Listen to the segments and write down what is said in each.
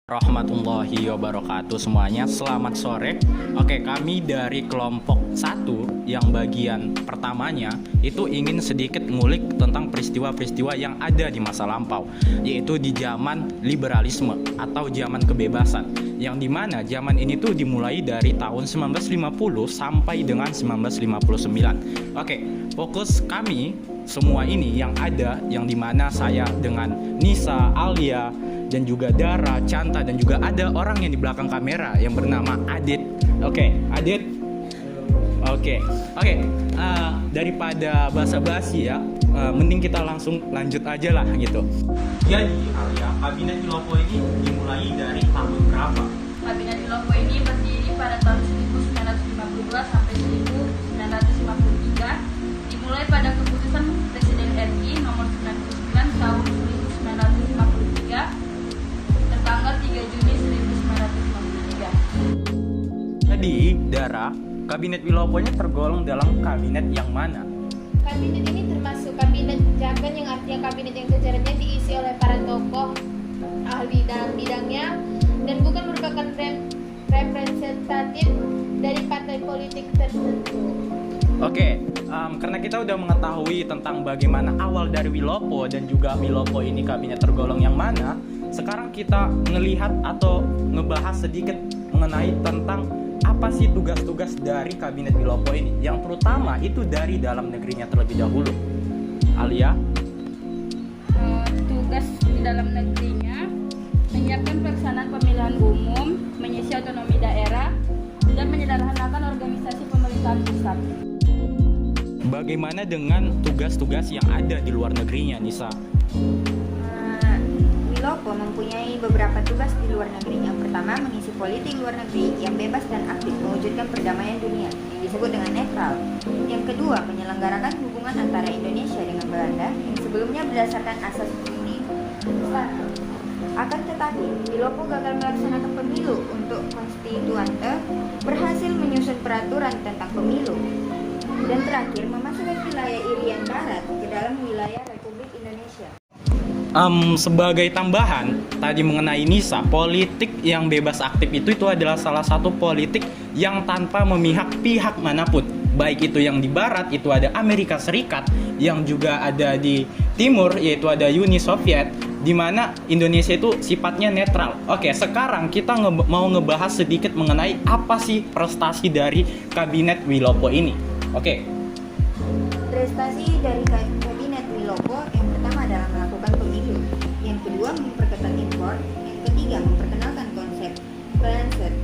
Rahmatullahi wabarakatuh semuanya. Selamat sore. Oke, kami dari kelompok 1 yang bagian pertamanya itu ingin sedikit ngulik tentang peristiwa-peristiwa yang ada di masa lampau, yaitu di zaman liberalisme atau zaman kebebasan, yang dimana zaman ini tuh dimulai dari tahun 1950 sampai dengan 1959. Oke, fokus kami semua ini yang ada, yang dimana saya dengan Nisa, Alia, dan juga Dara, Canta, dan juga ada orang yang di belakang kamera yang bernama Adit. Oke, Adit. Oke. Daripada basa-basi ya, mending kita langsung lanjut aja lah gitu. Jadi Alia, Kabinet Wilopo ini dimulai dari tahun berapa? Kabinet Wilopo ini berdiri pada tahun 1952 sampai 1953, dimulai pada keputusan Presiden RI nomor 99 tahun 1953 tanggal 3 Juni 1953. Jadi, Dara, Kabinet Wilopo-nya tergolong dalam kabinet yang mana? Kabinet ini termasuk kabinet jagan, yang artinya kabinet yang jajarannya diisi oleh para tokoh ahli dalam bidangnya dan bukan merupakan representatif dari partai politik tertentu. Oke, karena kita udah mengetahui tentang bagaimana awal dari Wilopo dan juga Wilopo ini kabinet tergolong yang mana, sekarang kita ngelihat atau ngebahas sedikit mengenai tentang apa sih tugas-tugas dari kabinet Wilopo ini, yang terutama itu dari dalam negerinya terlebih dahulu. Alia? Tugas di dalam negerinya menyiapkan pelaksanaan pemilihan umum, mengisi otonomi daerah, dan menyederhanakan organisasi pemerintahan pusat. Bagaimana dengan tugas-tugas yang ada di luar negerinya, Nisa? Wilopo mempunyai beberapa tugas di luar negeri. Yang pertama, mengisi politik luar negeri yang bebas dan aktif, mewujudkan perdamaian dunia yang disebut dengan netral. Yang kedua, menyelenggarakan hubungan antara Indonesia dengan Belanda yang sebelumnya berdasarkan asas uni Bersatu. Akan tetapi, Wilopo gagal melaksanakan pemilu untuk konstituante, berhasil menyusun peraturan tentang pemilu, dan terakhir memasukkan wilayah Irian Barat ke dalam wilayah Republik Indonesia. Sebagai tambahan tadi mengenai Nisa, politik yang bebas aktif itu adalah salah satu politik yang tanpa memihak pihak manapun. Baik itu yang di barat, itu ada Amerika Serikat, yang juga ada di timur, yaitu ada Uni Soviet, di mana Indonesia itu sifatnya netral. Oke, sekarang kita mau ngebahas sedikit mengenai apa sih prestasi dari Kabinet Wilopo ini. Oke. Prestasi dari Kabinet Wilopo yang pertama adalah melakukan pemilu, yang kedua memperketat impor, yang ketiga memperkenalkan konsep Cleansed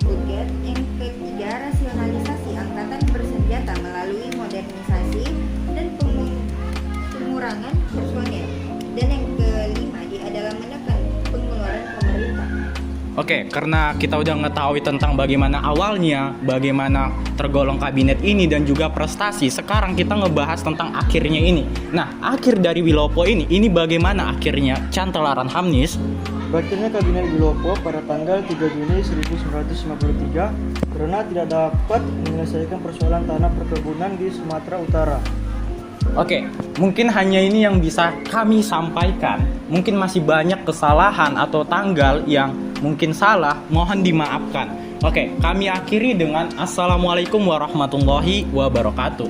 Budget, yang ketiga rasionalisasi angkatan bersenjata melalui modernisasi dan pengurangan personel, dan yang kelima dia adalah menekan pengeluaran pemerintah. Oke, karena kita udah mengetahui tentang bagaimana awalnya, bagaimana tergolong kabinet ini dan juga prestasi, sekarang kita ngebahas tentang akhirnya ini. Nah, akhir dari Wilopo ini bagaimana akhirnya, Cantelaran Hamnis? Berakhirnya Kabinet Wilopo pada tanggal 3 Juni 1953 karena tidak dapat menyelesaikan persoalan tanah perkebunan di Sumatera Utara. Oke, mungkin hanya ini yang bisa kami sampaikan. Mungkin masih banyak kesalahan atau tanggal yang mungkin salah, mohon dimaafkan. Oke, kami akhiri dengan Assalamualaikum warahmatullahi wabarakatuh.